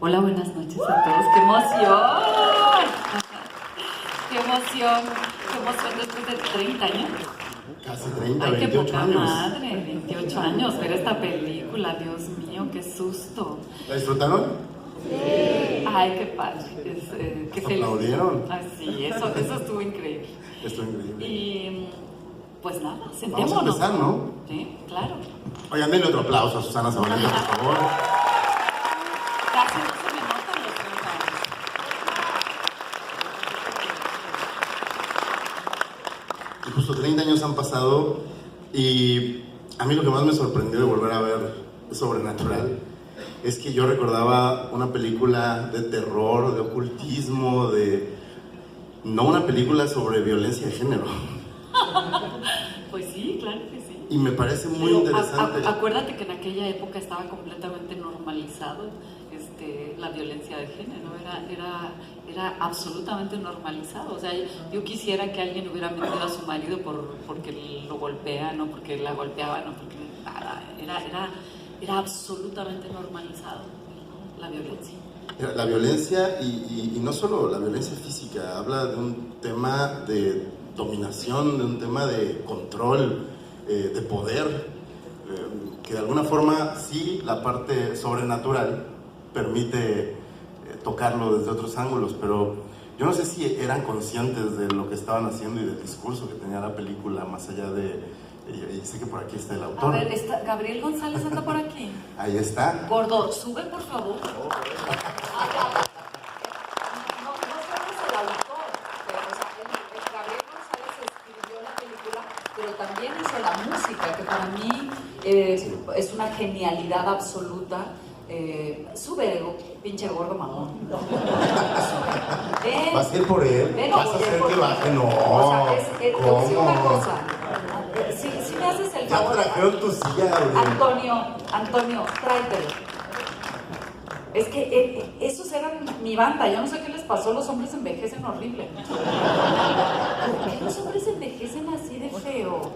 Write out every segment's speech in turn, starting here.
Hola, buenas noches a todos. ¡Qué emoción! ¡Qué emoción! ¡Qué emoción después de 30 años! Casi 30, ¡Ay, qué 28 poca años. madre! 28 años, ver esta película, Dios mío, qué susto. ¿La disfrutaron? ¡Ay, qué padre! ¡Qué feliz! ¿Aplaudieron? Ay, sí, eso estuvo increíble. Esto es increíble. Y pues nada, sentémonos. Vamos a empezar, ¿no? Sí, claro. Oigan, denle otro aplauso a Susana Zabaleta, por favor. Casi no se me notan los 30 años. Y justo 30 años han pasado y a mí lo que más me sorprendió de volver a ver Sobrenatural es que yo recordaba una película de terror, de ocultismo, no una película sobre violencia de género. Pues sí, claro que sí. Y me parece muy Pero interesante. acuérdate que en aquella época estaba completamente normalizado la violencia de género, era absolutamente normalizado. O sea, yo quisiera que alguien hubiera metido a su marido porque lo golpean o porque la golpeaban o porque nada, era absolutamente normalizado, ¿no? La violencia. La violencia y no solo la violencia física, habla de un tema de dominación, de un tema de control, de poder, que de alguna forma sí la parte sobrenatural permite tocarlo desde otros ángulos, pero yo no sé si eran conscientes de lo que estaban haciendo y del discurso que tenía la película, más allá y sé que por aquí está el autor. A ver, Gabriel González anda por aquí. Ahí está. Gordo, sube por favor. No somos el autor, pero o sea, Gabriel González escribió la película, pero también hizo la música, que para mí es una genialidad absoluta. Sube, pinche gordo mamón. Ven, ¿Vas a ir por él? ven, ¿Vas a hacer que baje? No. O sea, te voy a decir una ¿Cómo? cosa. Si me haces el Ya favor. trajeron tu silla, Gabriel. Antonio, tráetelo. Es que esos eran mi banda. Yo no sé qué les pasó. Los hombres envejecen horrible. ¿Por qué los hombres envejecen así de feo?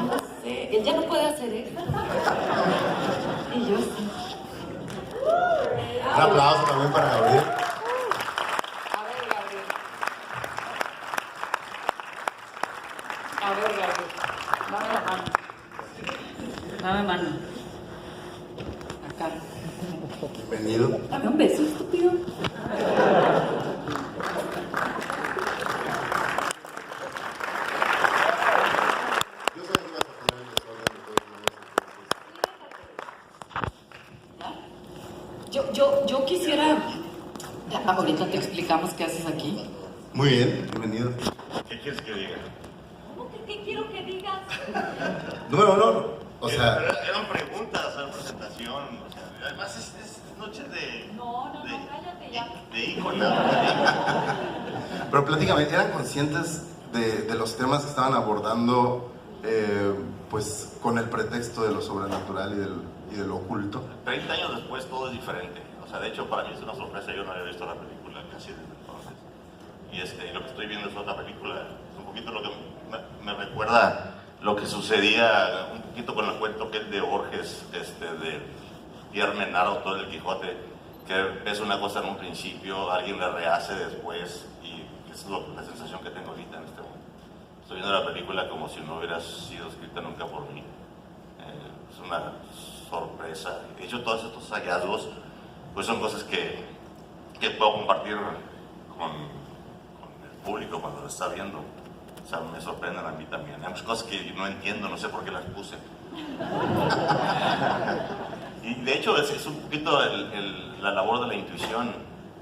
No sé. Él ya no puede hacer eso. Y yo sí. Un aplauso también para Gabriel. A ver, Gabriel. Dame la mano. Dame mano. Acá. Bienvenido. Dame un beso, estúpido. Yo sabía que ibas a poner el desorden de todos modos. Yo quisiera. Ya, ahorita te explicamos qué haces aquí. Muy bien, bienvenido. ¿Qué quieres que diga? ¿Cómo que qué quiero que digas? No. O sea, Eran preguntas a la presentación. O sea, además es noche de. No, cállate ya. De ícono. pero platícame, ¿eran conscientes de los temas que estaban abordando, pues, con el pretexto de lo sobrenatural y de lo oculto? 30 años después todo es diferente. O sea, de hecho, para mí es una sorpresa. Yo no había visto la película casi desde entonces. Y lo que estoy viendo es otra película. Es un poquito lo que me recuerda lo que sucedía un poquito con el cuento que es de Borges, de Pierre Menard, autor del Quijote, que es una cosa en un principio, alguien la rehace después, y es la sensación que tengo ahorita en este momento. Estoy viendo la película como si no hubiera sido escrita nunca por mí. Es una sorpresa. De hecho, todos estos hallazgos pues son cosas que puedo compartir con el público cuando lo está viendo. O sea, me sorprenden a mí también. Hay muchas cosas que no entiendo, no sé por qué las puse. Y de hecho es un poquito la labor de la intuición.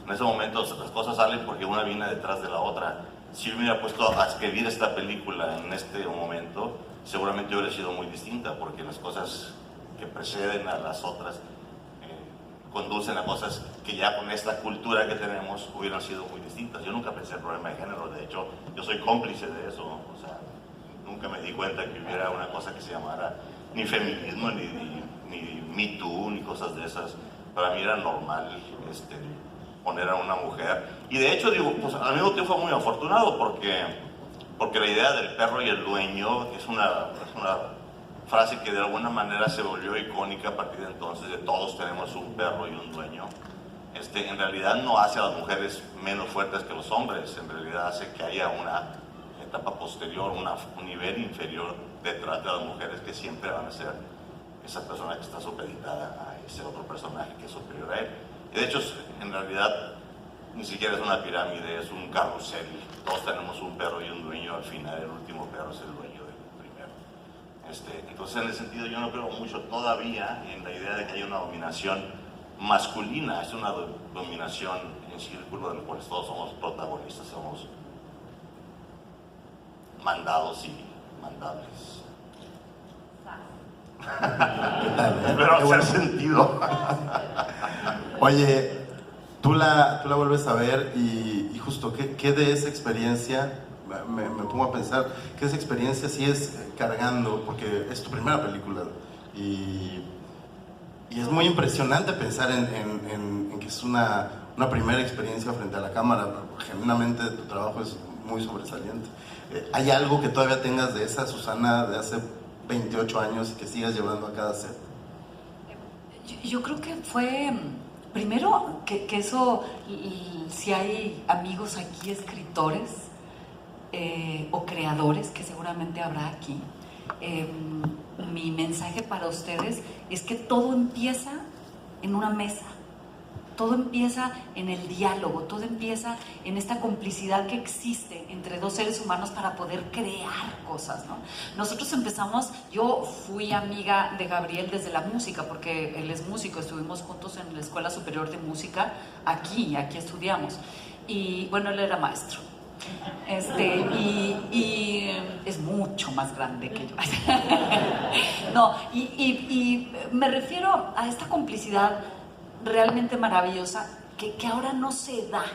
En ese momento las cosas salen porque una viene detrás de la otra. Si yo me hubiera puesto a escribir esta película en este momento, seguramente hubiera sido muy distinta, porque las cosas que preceden a las otras conducen a cosas que ya con esta cultura que tenemos hubieran sido muy distintas. Yo nunca pensé en el problema de género, de hecho yo soy cómplice de eso. O sea, nunca me di cuenta que hubiera una cosa que se llamara ni feminismo, ni Me Too, ni cosas de esas. Para mí era normal poner a una mujer. Y de hecho, digo, pues al mismo tiempo fue muy afortunado porque la idea del perro y el dueño es una frase que de alguna manera se volvió icónica a partir de entonces, de todos tenemos un perro y un dueño. en realidad no hace a las mujeres menos fuertes que los hombres, en realidad hace que haya una etapa posterior, un nivel inferior detrás de las mujeres que siempre van a ser esa persona que está supeditada a ese otro personaje que es superior a él. Y de hecho, en realidad, ni siquiera es una pirámide, es un carrusel. Todos tenemos un perro y un dueño, al final el último perro es el dueño del primero. Entonces, en ese sentido, yo no creo mucho todavía en la idea de que haya una dominación masculina, es una dominación en círculo del cual todos somos protagonistas, somos mandados y mandables. Espero hacer sentido. Oye, tú la vuelves a ver y justo, ¿qué de esa experiencia? Me pongo a pensar, ¿qué de esa experiencia sigues cargando? Porque es tu primera película y es muy impresionante pensar en que es una primera experiencia frente a la cámara. Genuinamente tu trabajo es muy sobresaliente. ¿Hay algo que todavía tengas de esa Susana de hace 28 años y que sigas llevando a cada set? Yo creo que fue, primero, que eso, si hay amigos aquí, escritores o creadores, que seguramente habrá aquí, mi mensaje para ustedes es que todo empieza en una mesa. Todo empieza en el diálogo, todo empieza en esta complicidad que existe entre dos seres humanos para poder crear cosas, ¿no? Nosotros empezamos, yo fui amiga de Gabriel desde la música, porque él es músico, estuvimos juntos en la Escuela Superior de Música, aquí estudiamos, y bueno, él era maestro. Y es mucho más grande que yo. No, y me refiero a esta complicidad realmente maravillosa que ahora no se da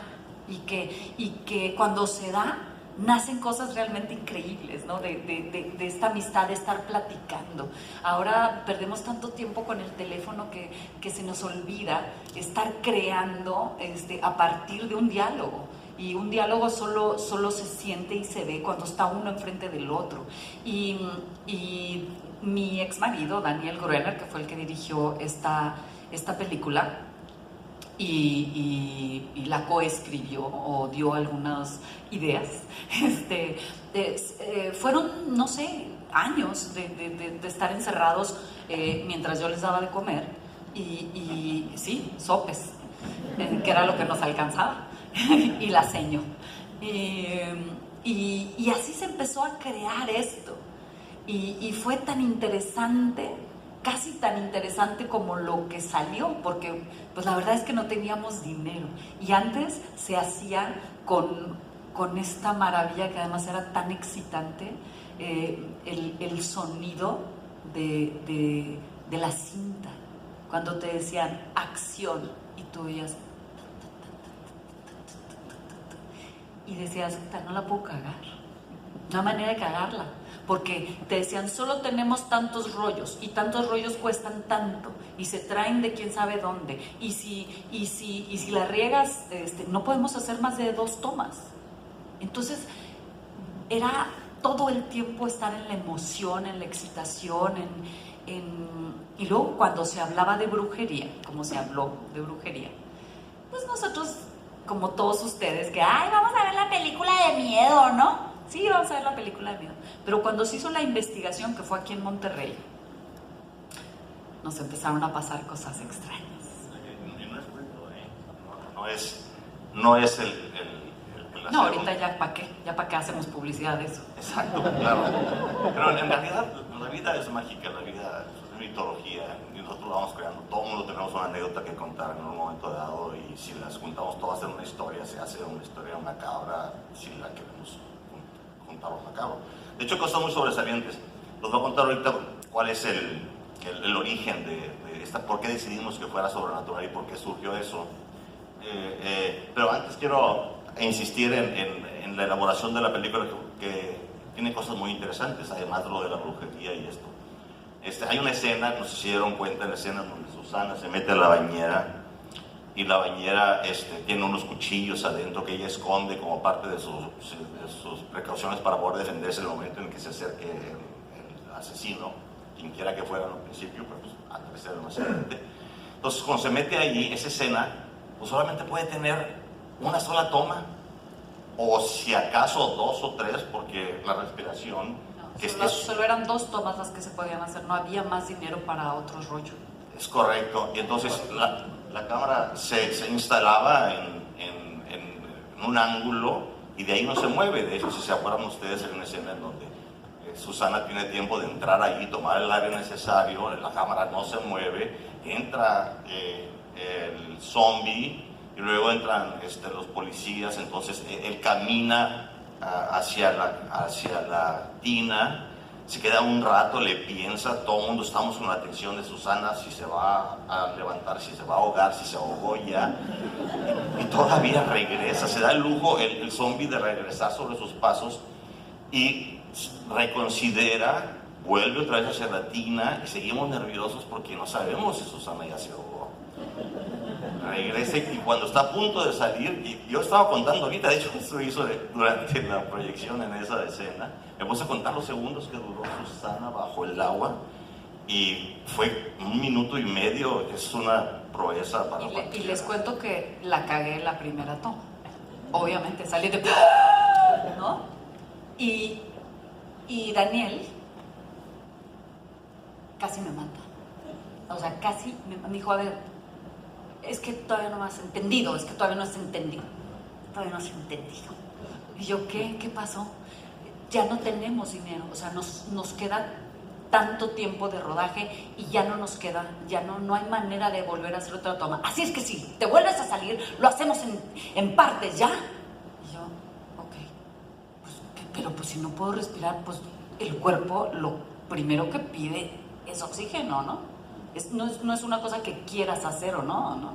y que cuando se da nacen cosas realmente increíbles, ¿no? De esta amistad, de estar platicando. Ahora perdemos tanto tiempo con el teléfono que se nos olvida estar creando a partir de un diálogo. Y un diálogo solo se siente y se ve cuando está uno enfrente del otro. Y mi ex marido, Daniel Gruener, que fue el que dirigió esta película y la coescribió o dio algunas ideas, fueron, no sé, años de estar encerrados mientras yo les daba de comer y sí, sopes, que era lo que nos alcanzaba. Y la seño. Y así se empezó a crear esto. Y fue tan interesante, casi tan interesante como lo que salió, porque pues la verdad es que no teníamos dinero. Y antes se hacía con esta maravilla que además era tan excitante, el sonido de la cinta. Cuando te decían acción y tú oías y decías, no la puedo cagar, no hay manera de cagarla, porque te decían, solo tenemos tantos rollos y tantos rollos cuestan tanto y se traen de quién sabe dónde y si la riegas, no podemos hacer más de 2 tomas. Entonces era todo el tiempo estar en la emoción, en la excitación, y luego cuando se hablaba de brujería, como se habló de brujería, pues nosotros, como todos ustedes, que ay, vamos a ver la película de miedo, ¿no? Sí, vamos a ver la película de miedo. Pero cuando se hizo la investigación, que fue aquí en Monterrey, nos empezaron a pasar cosas extrañas. No es el no, ahorita ya para qué hacemos publicidad de eso. Exacto, claro. Pero en realidad la vida es mágica, la vida es mitología y nosotros la vamos creando. Todo el mundo tenemos una anécdota que contar en un momento dado y si las juntamos todas en una historia, se hace una historia macabra si la queremos juntar lo macabro. De hecho, cosas muy sobresalientes. Les voy a contar ahorita cuál es el origen de esta, por qué decidimos que fuera sobrenatural y por qué surgió eso. Pero antes quiero insistir en la elaboración de la película que tiene cosas muy interesantes, además de lo de la brujería y esto. Hay una escena, no sé si se dieron cuenta, en la escena donde Susana se mete a la bañera y la bañera tiene unos cuchillos adentro que ella esconde como parte de sus precauciones para poder defenderse en el momento en el que se acerque el asesino, quien quiera que fuera al principio, pero pues, antes de ser un accidente. Entonces, cuando se mete allí, esa escena pues solamente puede tener una sola toma, o si acaso 2 o 3, porque la respiración... Solo eran 2 tomas las que se podían hacer, no había más dinero para otros rollos. Es correcto, y entonces la cámara se instalaba en un ángulo y de ahí no se mueve. De hecho, si se acuerdan ustedes, en una escena en donde Susana tiene tiempo de entrar ahí, tomar el aire necesario, la cámara no se mueve, entra el zombie y luego entran los policías, entonces él camina hacia la tina, se queda un rato, le piensa, todo el mundo estamos con la atención de Susana, si se va a levantar, si se va a ahogar, si se ahogó ya, y todavía regresa, se da el lujo el zombie de regresar sobre sus pasos y reconsidera, vuelve otra vez hacia la tina y seguimos nerviosos porque no sabemos si Susana ya se ahogó. Regresa y cuando está a punto de salir, y yo estaba contando ahorita, de hecho esto hizo durante la proyección en esa escena, me puse a contar los segundos que duró Susana bajo el agua y fue 1 minuto y medio, es una proeza para y les cuento que la cagué en la primera toma, obviamente salí de... ¿no? Y Daniel casi me mata, o sea, casi me dijo, a ver, es que todavía no me has entendido, es que todavía no has entendido, todavía no has entendido. Y yo, ¿qué pasó? Ya no tenemos dinero, o sea, nos queda tanto tiempo de rodaje y ya no nos queda, ya no hay manera de volver a hacer otra toma. Así es que si te vuelves a salir, lo hacemos en partes, ¿ya? Y yo, ok, pues, pero pues si no puedo respirar, pues el cuerpo lo primero que pide es oxígeno, ¿no? No es una cosa que quieras hacer o no.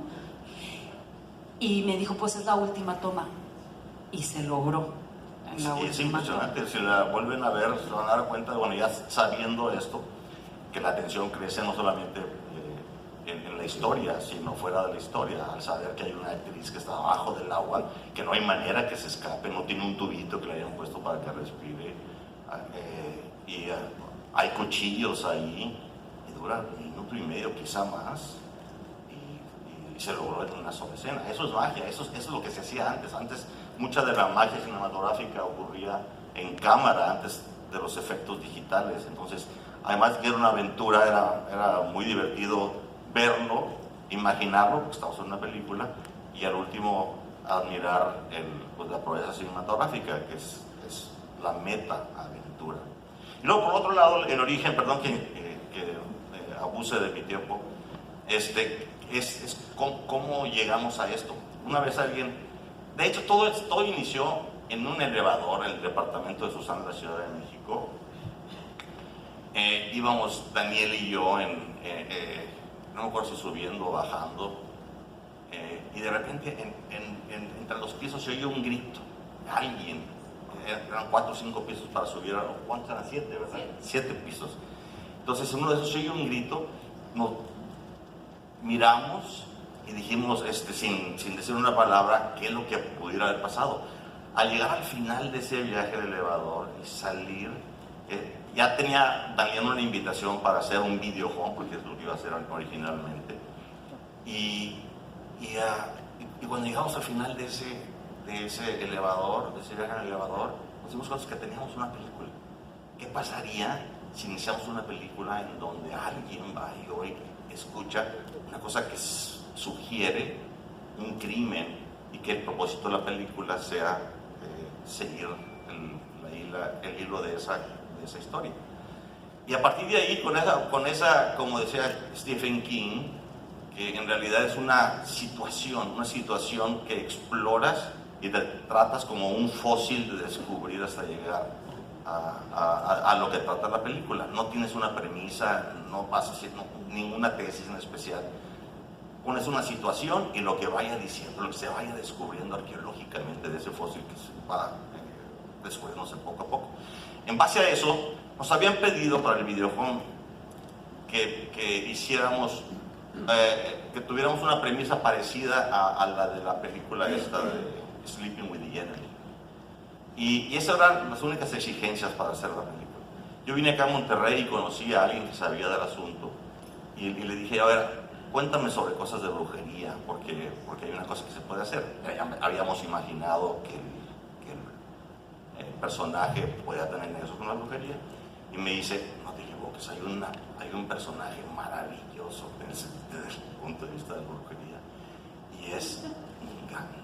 Y me dijo, pues es la última toma. Y se logró. Sí, es impresionante. Si la vuelven a ver, se van a dar cuenta, bueno, ya sabiendo esto, que la tensión crece no solamente en la historia, sino fuera de la historia, al saber que hay una actriz que está abajo del agua, que no hay manera que se escape, no tiene un tubito que le hayan puesto para que respire, y hay cuchillos ahí, y dura 1 minuto y medio, quizá más, y se logró en una sola escena. Eso es magia, eso es lo que se hacía antes. Antes mucha de la magia cinematográfica ocurría en cámara antes de los efectos digitales. Entonces, además de que era una aventura, era muy divertido verlo, imaginarlo, porque estamos en una película, y al último admirar pues, la proeza cinematográfica, que es la meta aventura. Y luego, por otro lado, el origen, perdón que abuse de mi tiempo, es cómo llegamos a esto. Una vez alguien, de hecho todo inició en un elevador en el departamento de Susana de la Ciudad de México. Íbamos Daniel y yo no me acuerdo si subiendo o bajando, y de repente entre los pisos se oye un grito, alguien, eran 4 o 5 pisos para subir, ¿cuántos eran? 7, ¿verdad? 7 pisos. Entonces en uno de esos se oye un grito, nos miramos y dijimos, sin decir una palabra, qué es lo que pudiera haber pasado. Al llegar al final de ese viaje de elevador y salir, ya tenía Daniel una invitación para hacer un video home, porque es lo que iba a hacer originalmente. Y cuando llegamos al final de ese elevador, de ese viaje en el elevador, nos dimos cuenta que teníamos una película. ¿Qué pasaría si iniciamos una película en donde alguien va y hoy escucha una cosa que sugiere un crimen y que el propósito de la película sea seguir el hilo de esa historia? Y a partir de ahí, con esa, como decía Stephen King, que en realidad es una situación que exploras y te tratas como un fósil de descubrir hasta llegar a lo que trata la película. No tienes una premisa, no vas haciendo ninguna tesis en especial. Pones una situación y lo que vaya diciendo, lo que se vaya descubriendo arqueológicamente de ese fósil que se va descubriéndose poco a poco. En base a eso, nos habían pedido para el videojuego que hiciéramos, que tuviéramos una premisa parecida a la de la película esta de Sleeping with the Enemy. Y esas eran las únicas exigencias para hacer la película. Yo vine acá a Monterrey y conocí a alguien que sabía del asunto y le dije, a ver, cuéntame sobre cosas de brujería, porque hay una cosa que se puede hacer. Habíamos imaginado que el personaje podía tener nexos con la brujería, y me dice, no te equivoques, hay un personaje maravilloso desde el punto de vista de la brujería, y es un ganga.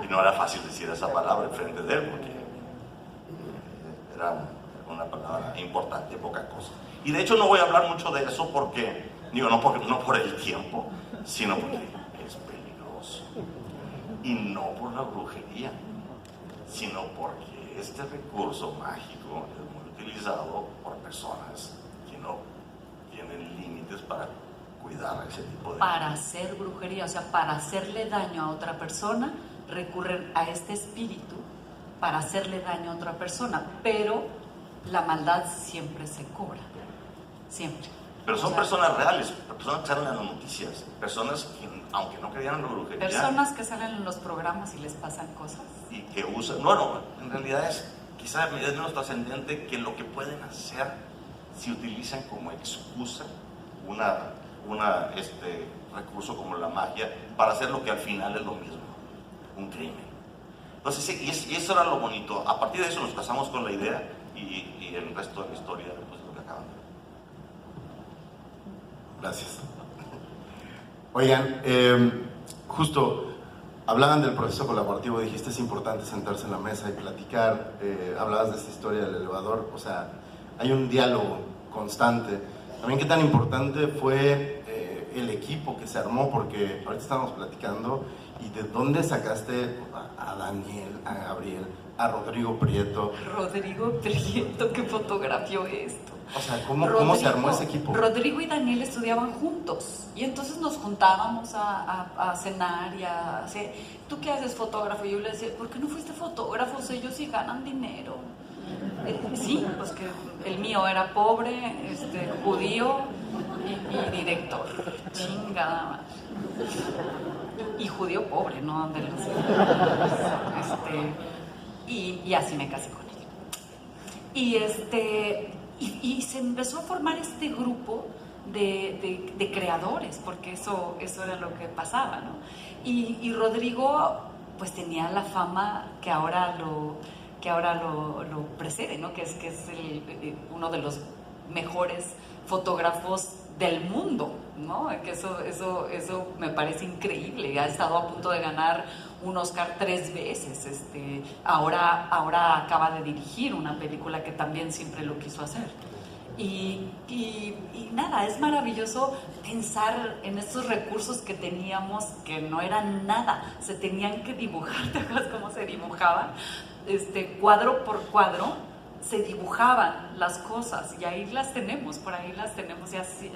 Y no era fácil decir esa palabra enfrente de él, porque era una palabra importante, poca cosa. Y de hecho no voy a hablar mucho de eso porque, no por el tiempo, sino porque es peligroso. Y no por la brujería, sino porque este recurso mágico es muy utilizado por personas que no tienen límites para cuidar a ese tipo de... Para hacer brujería, o sea, para hacerle daño a otra persona, recurren a este espíritu para hacerle daño a otra persona, pero la maldad siempre se cobra, siempre. Pero son personas reales, personas que salen en las noticias, personas que, aunque no creían en la brujería... Personas que salen en los programas y les pasan cosas. Y que usan... Bueno, en realidad quizás es menos trascendente que lo que pueden hacer si utilizan como excusa recurso como la magia para hacer lo que al final es lo mismo, un crimen. Entonces, sí, y eso era lo bonito. A partir de eso nos casamos con la idea y el resto de la historia, pues, lo que acaban de ver. Gracias. Oigan, justo hablaban del proceso colaborativo, dijiste es importante sentarse en la mesa y platicar, hablabas de esta historia del elevador, o sea, hay un diálogo constante. También qué tan importante fue el equipo que se armó, porque ahorita estábamos platicando, y de dónde sacaste a Daniel, a Gabriel, a Rodrigo Prieto. Rodrigo Prieto, que fotografió esto. O sea, ¿cómo se armó ese equipo? Rodrigo y Daniel estudiaban juntos y entonces nos juntábamos a cenar y a hacer, ¿tú qué haces, fotógrafo? Y yo le decía, ¿por qué no fuiste fotógrafo? O sea, ellos sí ganan dinero. Sí, pues que el mío era pobre, judío y director. Chingada madre. Y judío pobre, ¿no? Y así me casé con él. Y se empezó a formar este grupo de creadores, porque eso era lo que pasaba, ¿no? Y Rodrigo, pues tenía la fama que ahora lo precede, ¿no? Que es uno de los mejores fotógrafos del mundo, ¿no? Que eso me parece increíble. Ha estado a punto de ganar un Oscar 3 veces. Ahora acaba de dirigir una película que también siempre lo quiso hacer. Y nada, es maravilloso pensar en estos recursos que teníamos, que no eran nada, se tenían que dibujar. ¿Te acuerdas cómo se dibujaban? Cuadro por cuadro se dibujaban las cosas, y ahí las tenemos, por ahí las tenemos. Y así,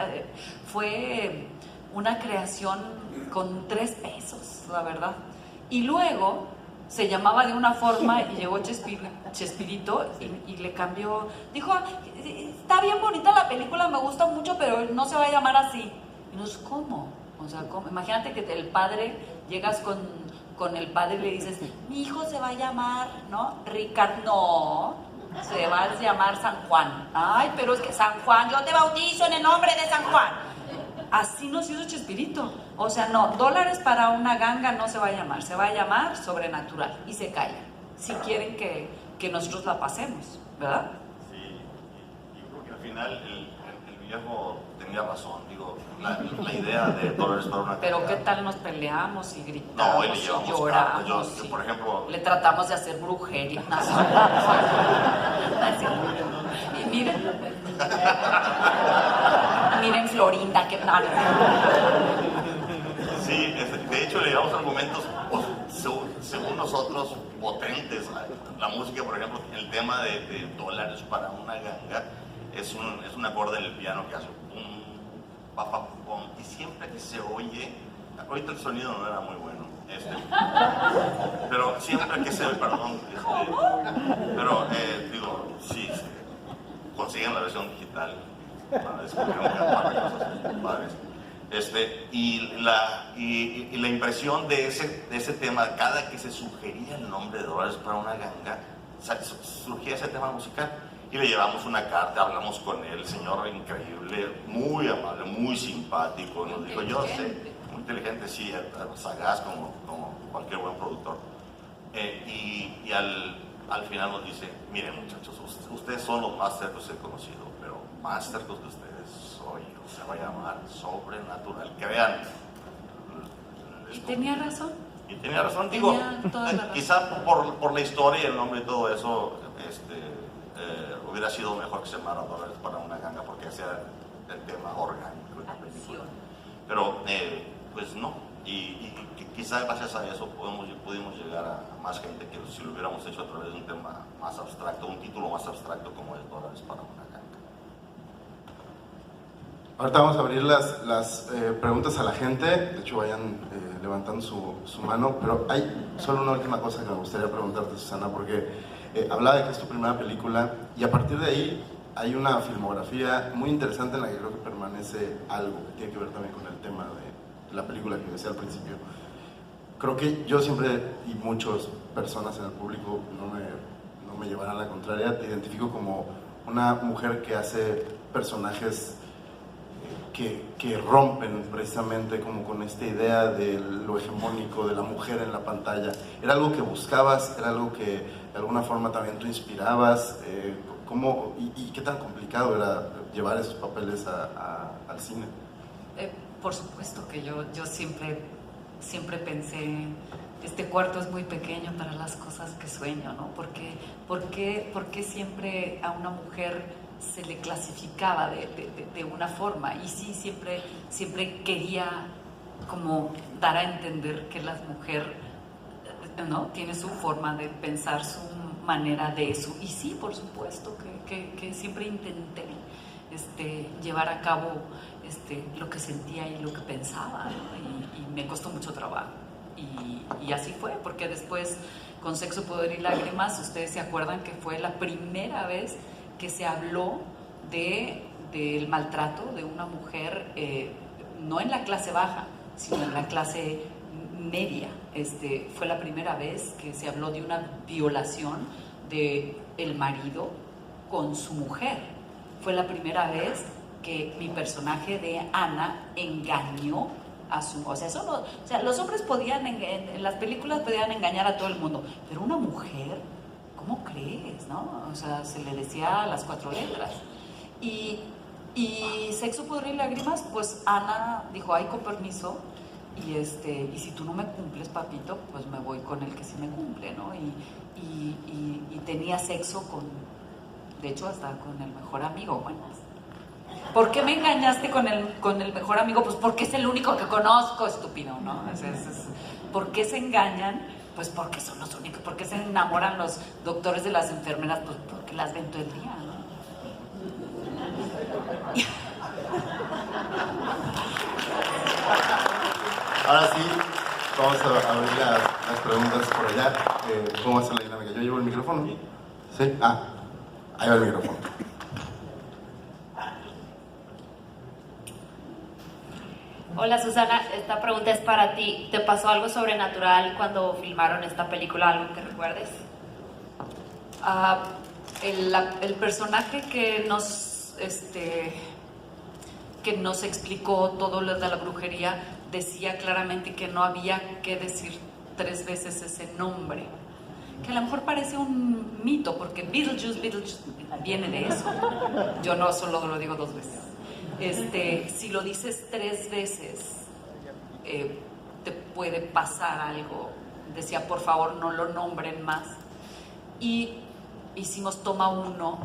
fue una creación con 3 pesos, la verdad. Y luego se llamaba de una forma y llegó Chespirito y le cambió. Dijo, está bien bonita la película, me gusta mucho, pero no se va a llamar así. Y nos, ¿cómo? O sea, ¿cómo? Imagínate que el padre, llegas con el padre y le dices, mi hijo se va a llamar, ¿no? Ricardo, no, se va a llamar San Juan. Ay, pero es que San Juan, yo te bautizo en el nombre de San Juan. Así nos hizo Chespirito. O sea, no, dólares para una ganga no se va a llamar, se va a llamar Sobrenatural, y se callan, si quieren que nosotros la pasemos, ¿verdad? Sí, yo creo que al final el viejo tenía razón, digo, la idea de dólares para una ganga. Pero qué tal nos peleamos y gritamos, no, y lloramos, yo, por ejemplo, le tratamos de hacer brujería. Y miren Florinda, que no. Sí, de hecho le llevamos argumentos, pues, según nosotros, potentes. La música, por ejemplo, el tema de dólares para una ganga es un acorde en el piano que hace pum, pa, pa, pum, y siempre que se oye, ahorita el sonido no era muy bueno, pero siempre que se oye, perdón, pero digo, sí, consiguen la versión digital para descubrir un par de cosas padres. Y la impresión de ese tema, cada que se sugería el nombre de dólares para una ganga, surgía ese tema musical. y le llevamos una carta, hablamos con él, señor increíble, muy amable, muy simpático, nos dijo, yo sé, muy inteligente, sí, sagaz como cualquier buen productor. Y al final nos dice, miren muchachos, ustedes son los más cercos que he conocido, pero más cercos que ustedes soy, se va a llamar Sobrenatural, crean. ¿Y tenía razón? Y tenía razón, digo, quizá por la historia y el nombre y todo eso, hubiera sido mejor que se llamara Dólares para una ganga, porque ese era el tema orgánico de la película. Pero, pues no, y quizá gracias a eso pudimos llegar a más gente que si lo hubiéramos hecho a través de un tema más abstracto, un título más abstracto como es Dólares para una ganga. Ahorita vamos a abrir las preguntas a la gente, de hecho vayan levantando su mano, pero hay solo una última cosa que me gustaría preguntarte, Susana, porque hablaba de que es tu primera película y a partir de ahí hay una filmografía muy interesante en la que creo que permanece algo que tiene que ver también con el tema de la película que decía al principio. Creo que yo siempre, y muchas personas en el público no me llevarán a la contraria, te identifico como una mujer que hace personajes que rompen precisamente como con esta idea de lo hegemónico de la mujer en la pantalla. ¿Era algo que buscabas? ¿Era algo que de alguna forma también tú inspirabas? ¿Cómo, y qué tan complicado era llevar esos papeles al cine? Por supuesto que yo siempre pensé, este cuarto es muy pequeño para las cosas que sueño, ¿no? ¿Por qué siempre a una mujer se le clasificaba de una forma? Y sí, siempre quería como dar a entender que la mujer, ¿no?, tiene su forma de pensar, su manera de eso. Y sí, por supuesto que siempre intenté llevar a cabo lo que sentía y lo que pensaba, ¿no? Y me costó mucho trabajo. Y así fue, porque después con Sexo, Poder y Lágrimas, ustedes se acuerdan que fue la primera vez que se habló del maltrato de una mujer, no en la clase baja, sino en la clase media. Fue la primera vez que se habló de una violación del marido con su mujer. Fue la primera vez que mi personaje de Ana engañó a su... O sea, los hombres podían, en las películas podían engañar a todo el mundo, pero una mujer, ¿cómo crees, no? O sea, se le decía las 4 letras. Y Sexo, Poder y Lágrimas, pues Ana dijo, ay, con permiso, y si tú no me cumples, papito, pues me voy con el que sí me cumple, ¿no? Y tenía sexo de hecho, hasta con el mejor amigo. Bueno, ¿por qué me engañaste con el mejor amigo? Pues porque es el único que conozco, estúpido, ¿no? ¿Por qué se engañan? Pues porque son los únicos. ¿Por qué se enamoran los doctores de las enfermeras? Pues porque las ven todo el día, ¿no? Ahora sí, vamos a abrir las preguntas por allá. ¿Cómo va a ser la dinámica? ¿Yo llevo el micrófono? ¿Sí? Ahí va el micrófono. Hola Susana, esta pregunta es para ti. ¿Te pasó algo sobrenatural cuando filmaron esta película? ¿Algo que recuerdes? El personaje que nos explicó todo lo de la brujería decía claramente que no había que decir 3 veces ese nombre, que a lo mejor parece un mito, porque Beetlejuice viene de eso. Yo no solo lo digo 2 veces. Si lo dices 3 veces, te puede pasar algo. Decía, por favor, no lo nombren más. Y hicimos toma 1,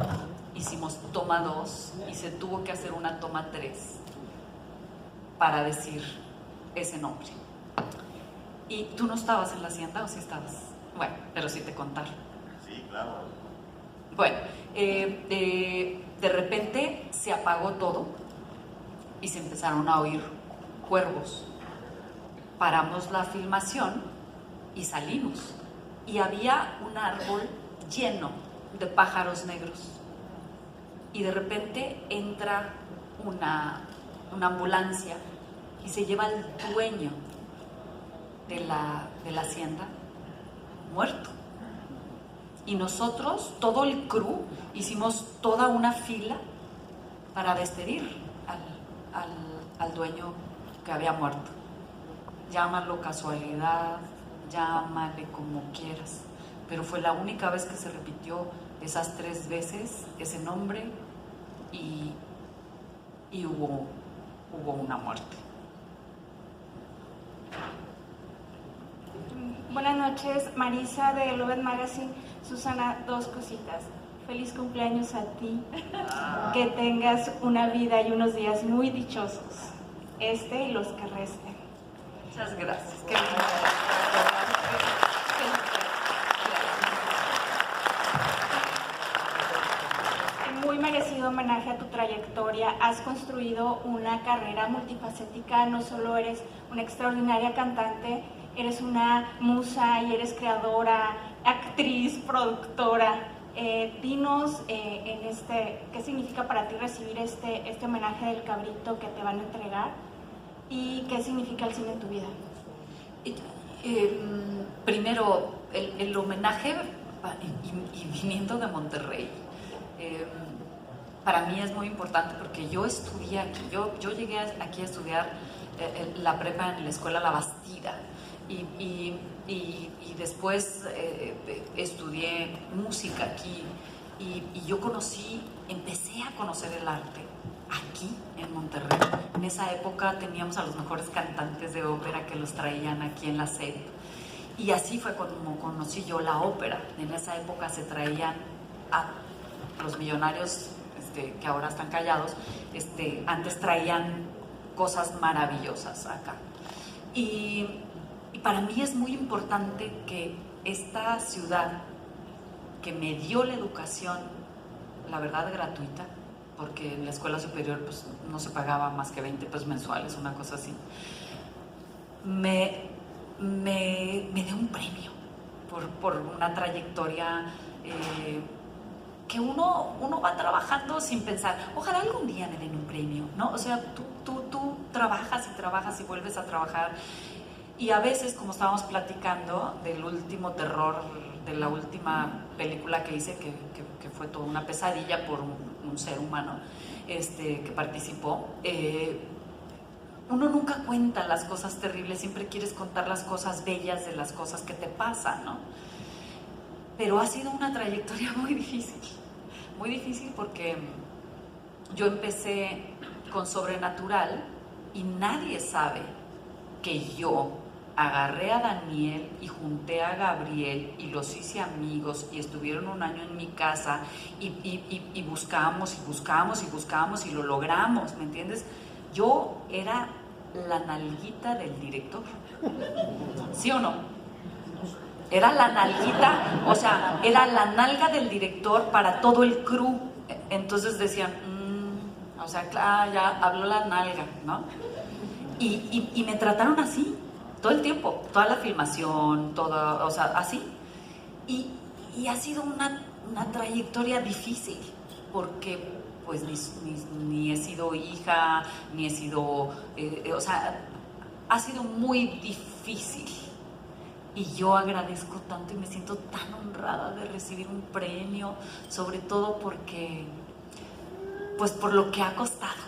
hicimos toma 2, y se tuvo que hacer una toma 3 para decir ese nombre. ¿Y tú no estabas en la hacienda o sí estabas? Bueno, pero sí te contaron. Sí, claro. Bueno, de repente se apagó todo y se empezaron a oír cuervos. Paramos la filmación y salimos. Y había un árbol lleno de pájaros negros. Y de repente entra una ambulancia y se lleva al dueño de la hacienda muerto. Y nosotros, todo el crew, hicimos toda una fila para despedir al dueño que había muerto. Llámalo casualidad, llámale como quieras, pero fue la única vez que se repitió esas 3 veces ese nombre y hubo una muerte. Buenas noches, Marisa de Loved Magazine. Susana, 2 cositas. Feliz cumpleaños a ti. Que tengas una vida y unos días muy dichosos. Y los que resten. Muchas gracias. Muy merecido homenaje a tu trayectoria. Has construido una carrera multifacética. No solo eres una extraordinaria cantante, eres una musa y eres creadora, actriz, productora. Dinos qué significa para ti recibir este homenaje del Cabrito que te van a entregar y qué significa el cine en tu vida. Primero, el homenaje, y viniendo de Monterrey, para mí es muy importante porque yo estudié aquí, yo llegué aquí a estudiar la prepa en la escuela La Bastida y después estudié música aquí y yo empecé a conocer el arte aquí en Monterrey. En esa época teníamos a los mejores cantantes de ópera que los traían aquí en la sede y así fue como conocí yo la ópera. En esa época se traían a los millonarios que ahora están callados, antes traían cosas maravillosas acá. Y para mí es muy importante que esta ciudad que me dio la educación, la verdad, gratuita, porque en la escuela superior pues, no se pagaba más que 20 pesos mensuales, una cosa así, me dé un premio por una trayectoria que uno va trabajando sin pensar, ojalá algún día me den un premio, ¿no? O sea, tú trabajas y vuelves a trabajar. Y a veces, como estábamos platicando del último terror, de la última película que hice, que fue toda una pesadilla por un ser humano que participó, uno nunca cuenta las cosas terribles, siempre quieres contar las cosas bellas de las cosas que te pasan, ¿no? Pero ha sido una trayectoria muy difícil porque yo empecé con Sobrenatural y nadie sabe que yo agarré a Daniel y junté a Gabriel y los hice amigos y estuvieron un año en mi casa y buscábamos y lo logramos, ¿me entiendes? Yo era la nalguita del director, ¿sí o no? Era la nalguita, o sea, era la nalga del director para todo el crew. Entonces decían, o sea, claro, ya habló la nalga, ¿no? Y me trataron así, todo el tiempo, toda la filmación, todo, o sea, así. Y ha sido una trayectoria difícil, porque pues ni he sido hija, ni he sido, o sea, ha sido muy difícil. Y yo agradezco tanto y me siento tan honrada de recibir un premio, sobre todo porque, pues por lo que ha costado,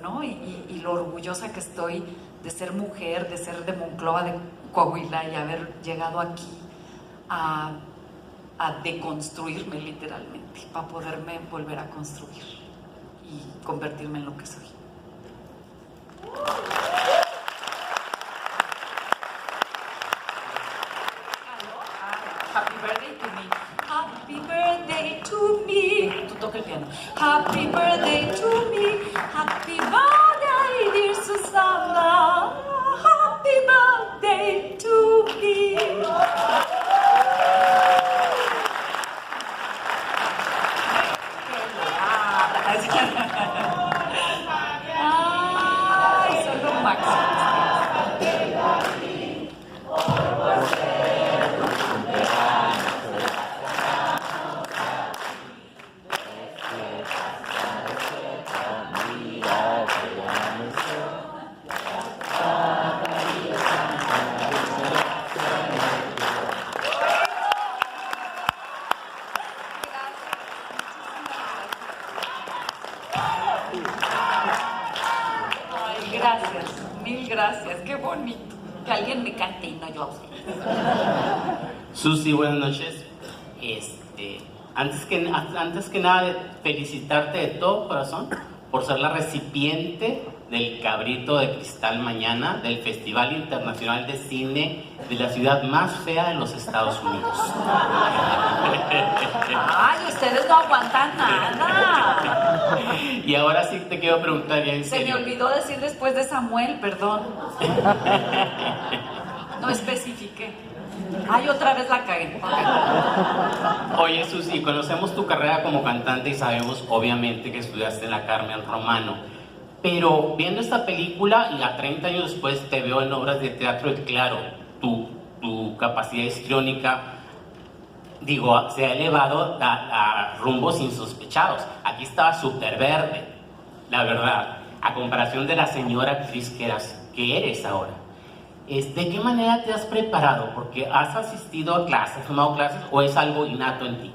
¿no? Y lo orgullosa que estoy de ser mujer, de ser de Monclova, de Coahuila y haber llegado aquí a deconstruirme literalmente, para poderme volver a construir y convertirme en lo que soy. Happy birthday to me. Happy birthday to me. Tú toca el piano. Happy birthday to me. Happy birthday, dear Susana. Happy birthday to me. Ay, son lo máximo. Gracias, mil gracias, qué bonito. Que alguien me cante y no yo a ustedes. Susi, buenas noches. Antes que nada, felicitarte de todo corazón por ser la recipiente del Cabrito de Cristal mañana del Festival Internacional de Cine de la ciudad más fea de los Estados Unidos. Ay, ustedes no aguantan nada. Y ahora sí te quiero preguntar bien en Se me serio. olvidó decir después de Samuel, perdón. No especifiqué. Ay, otra vez la cagué. Ok. Oye, Susi, conocemos tu carrera como cantante y sabemos obviamente que estudiaste en la Carmen Romano. Pero viendo esta película y a 30 años después te veo en obras de teatro y claro, tu capacidad histriónica, digo, se ha elevado a rumbos insospechados. Aquí estaba súper verde, la verdad, a comparación de la señora actriz que eres ahora. ¿De qué manera te has preparado? Porque has asistido a clases, has tomado clases o es algo innato en ti.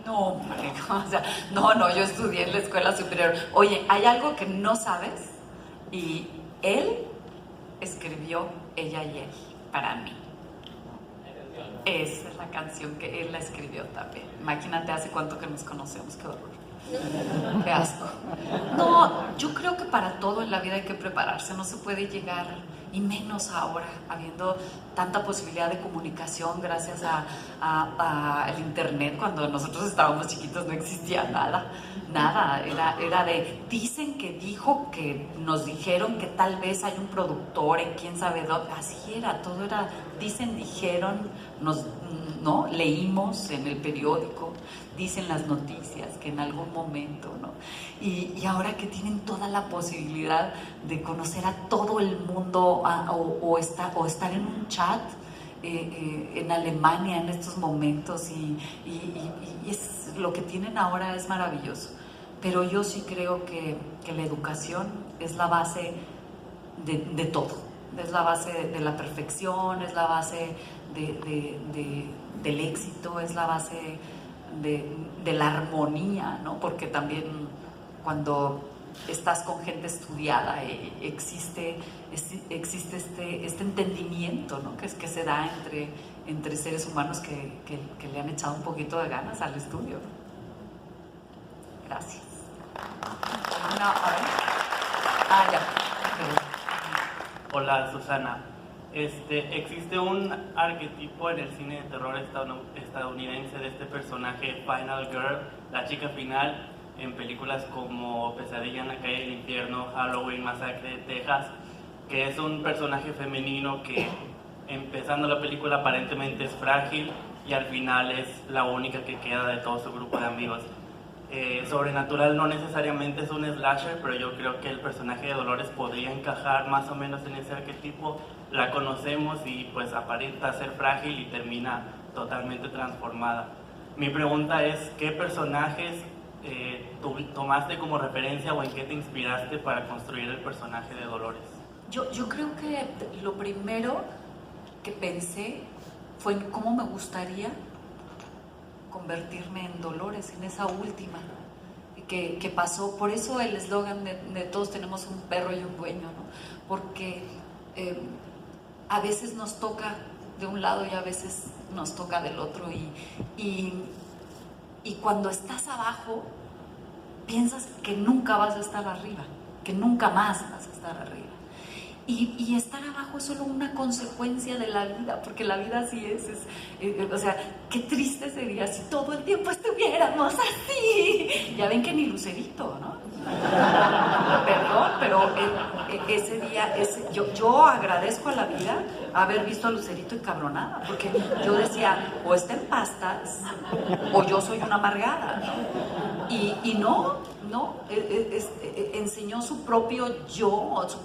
No, hombre, o sea, no, yo estudié en la escuela superior. Oye, hay algo que no sabes y él escribió Ella y Él para mí. Esa es la canción que él la escribió también. Imagínate hace cuánto que nos conocemos, qué horror. Qué asco. No, yo creo que para todo en la vida hay que prepararse, no se puede llegar, y menos ahora, habiendo tanta posibilidad de comunicación gracias al internet. Cuando nosotros estábamos chiquitos no existía nada, era de, dicen que dijo, que nos dijeron que tal vez hay un productor en quién sabe dónde, así era, todo era, dicen, dijeron, ¿no? Leímos en el periódico, dicen las noticias que en algún momento, ¿no? Y ahora que tienen toda la posibilidad de conocer a todo el mundo o estar en un chat en Alemania en estos momentos y es, lo que tienen ahora es maravilloso. Pero yo sí creo que la educación es la base de todo, es la base de la perfección, es la base del éxito, es la base de la armonía, ¿no? Porque también cuando estás con gente estudiada existe este entendimiento, ¿no? que se da entre seres humanos que le han echado un poquito de ganas al estudio. Gracias. No, a ver. Ya. Hola, Susana. Existe un arquetipo en el cine de terror estadounidense de este personaje Final Girl, la chica final, en películas como Pesadilla en la calle del infierno, Halloween, Masacre de Texas, que es un personaje femenino que empezando la película aparentemente es frágil y al final es la única que queda de todo su grupo de amigos. Sobrenatural no necesariamente es un slasher, pero yo creo que el personaje de Dolores podría encajar más o menos en ese arquetipo. La conocemos y pues aparenta ser frágil y termina totalmente transformada. Mi pregunta es, ¿qué personajes tomaste como referencia o en qué te inspiraste para construir el personaje de Dolores? Yo creo que lo primero que pensé fue en cómo me gustaría convertirme en Dolores, en esa última que pasó. Por eso el eslogan de todos tenemos un perro y un dueño, ¿no? Porque a veces nos toca de un lado y a veces nos toca del otro y cuando estás abajo piensas que nunca vas a estar arriba, que nunca más vas a estar arriba. Y estar abajo es solo una consecuencia de la vida, porque la vida así es o sea, qué triste sería si todo el tiempo estuviéramos así. Ya ven que ni Lucerito, ¿no? Perdón, pero ese día, yo agradezco a la vida haber visto a Lucerito encabronada, porque yo decía, o está en pastas, o yo soy una amargada, ¿no? Y no, enseñó su propio yo, su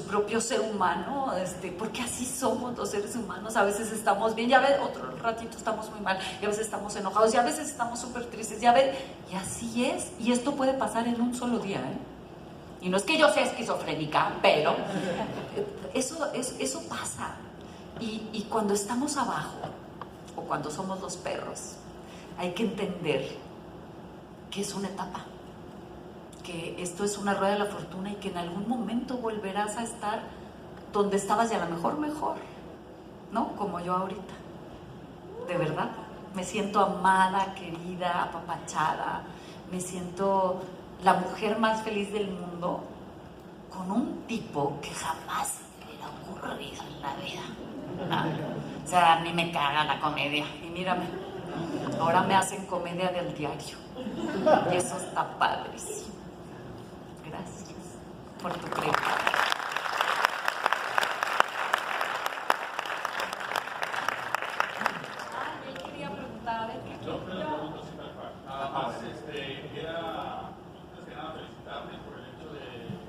propio ser humano, porque así somos los seres humanos. A veces estamos bien, ya ves, otro ratito estamos muy mal, y a veces estamos enojados, y a veces estamos súper tristes, ya ves, y así es, y esto puede pasar en un solo día, ¿eh? Y no es que yo sea esquizofrénica, pero eso pasa. Y cuando estamos abajo, o cuando somos los perros, hay que entender que es una etapa. que esto es una rueda de la fortuna y que en algún momento volverás a estar donde estabas y a lo mejor mejor, ¿no? Como yo ahorita. De verdad, me siento amada, querida, apapachada, me siento la mujer más feliz del mundo con un tipo que jamás me hubiera ocurrido en la vida. ¿No? O sea, a mí me caga la comedia. Y mírame, ahora me hacen comedia del diario. Y eso está padrísimo. Gracias por tu pregunta. Él quería preguntar, a ver qué Yo pregunto si me falta. Nada más, era felicitarles por el hecho de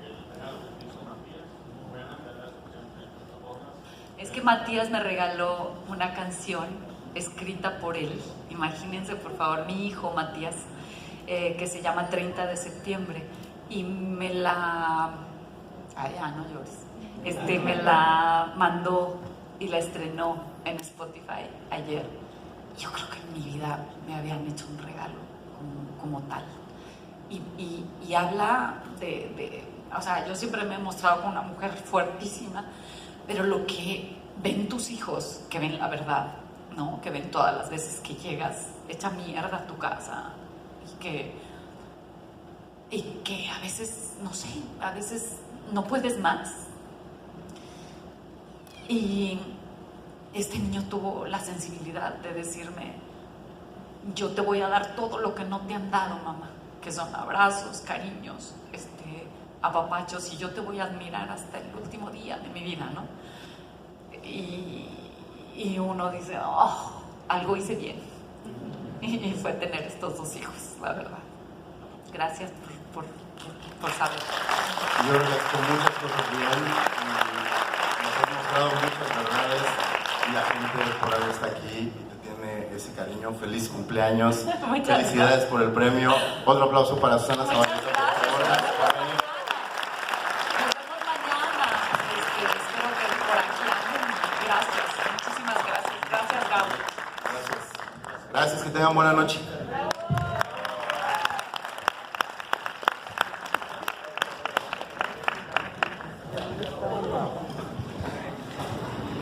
el regalo que hizo Matías. Buena de las opciones de plataformas. Es que Matías me regaló una canción escrita por él. Imagínense, por favor, mi hijo Matías, que se llama 30 de septiembre. Y me la... Ay, ya, no llores. Me la mandó y la estrenó en Spotify ayer. Yo creo que en mi vida me habían hecho un regalo como tal. Y habla o sea, yo siempre me he mostrado como una mujer fuertísima, pero lo que ven tus hijos, que ven la verdad, ¿no? Que ven todas las veces que llegas hecha mierda a tu casa y que a veces, no sé, a veces no puedes más. Y este niño tuvo la sensibilidad de decirme: yo te voy a dar todo lo que no te han dado, mamá, que son abrazos, cariños, apapachos, y yo te voy a admirar hasta el último día de mi vida, ¿no? Y uno dice, oh, algo hice bien. Y fue tener estos dos hijos, la verdad. Gracias por saber. Yo creo que con muchas cosas bien y nos has mostrado muchas verdades y la gente por algo está aquí y te tiene ese cariño. Feliz cumpleaños. Muchas Felicidades gracias. por el premio. Otro aplauso para Susana Muchas Zabaleta. gracias. Por favor. Gracias por venir. Nos vemos mañana. Espero que por aquí anden. Gracias. Muchísimas gracias. Gracias, Gabo. Gracias. Gracias, que tengan buena noche.